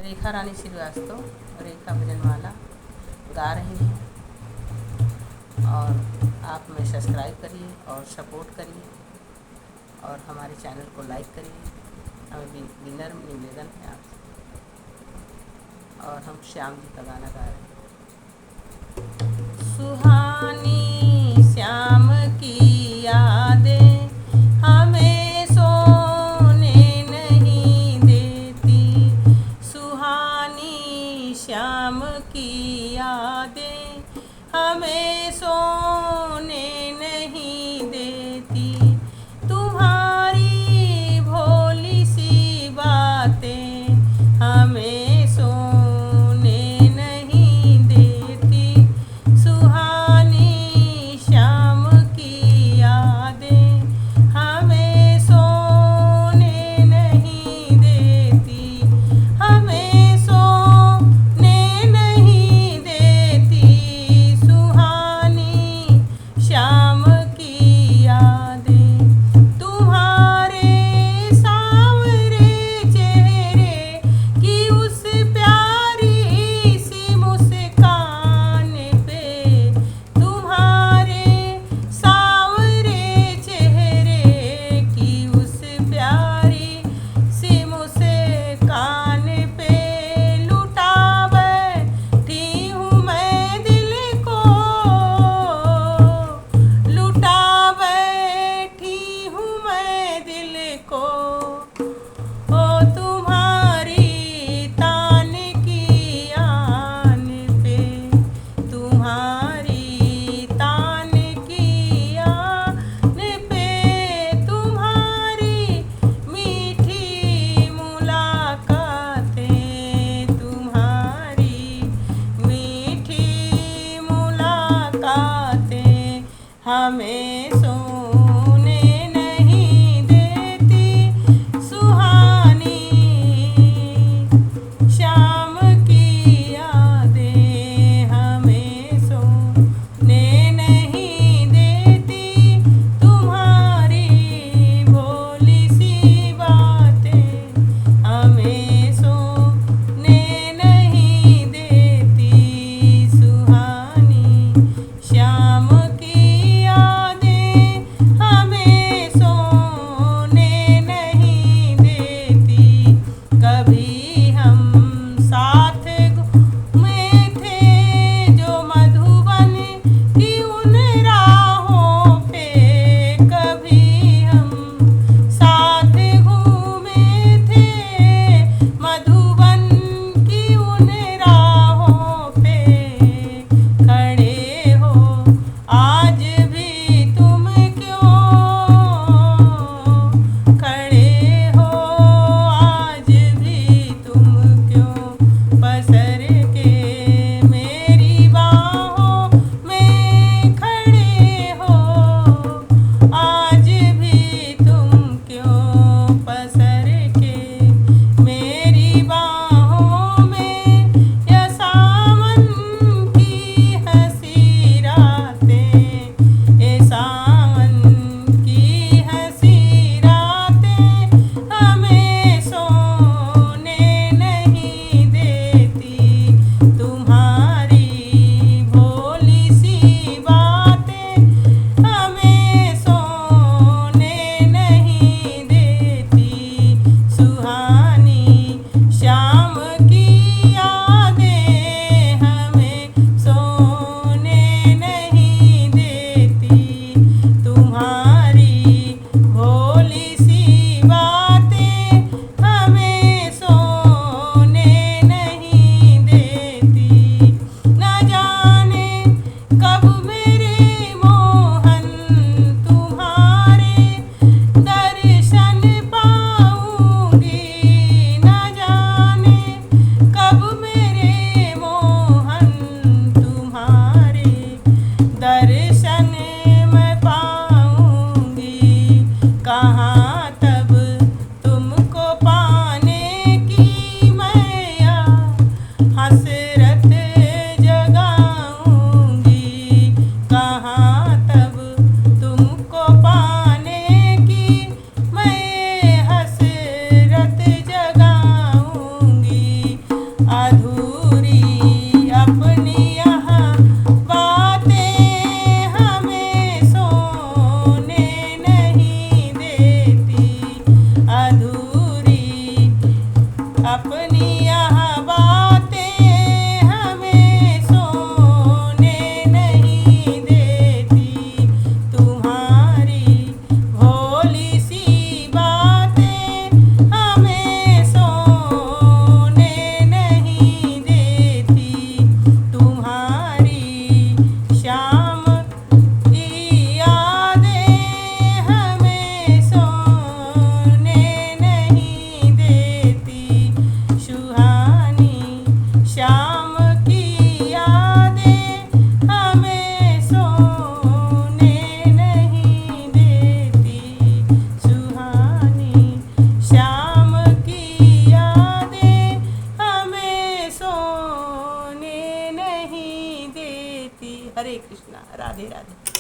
रेखा रानी श्रीवास्तव रेखा भजनमाला गा रही हैं और आप हमें सब्सक्राइब करिए और सपोर्ट करिए और हमारे चैनल को लाइक करिए। हमें विनर निवेदन है आपसे। और हम श्याम जी का गाना गा रहे हैं। सुहानी श्याम की यादें हमें सोने नहीं देती, सुहानी श्याम की यादें हमें सोने नहीं देती, तुम्हारी भोली सी बातें हमें सोने नहीं देती, सुहानी श्याम की यादें हमें सोने नहीं देती, हमें सोने नहीं देती, सुहानी यह बातें हमें सोने नहीं देती, तुम्हारी भोली सी बातें हमें सोने नहीं देती, तुम्हारी शाम की यादें हमें सोने नहीं देती, सुहानी शाम की यादें हमें सोने नहीं देती, सुहानी शाम की यादें हमें सोने नहीं देती। हरे कृष्णा, राधे राधे।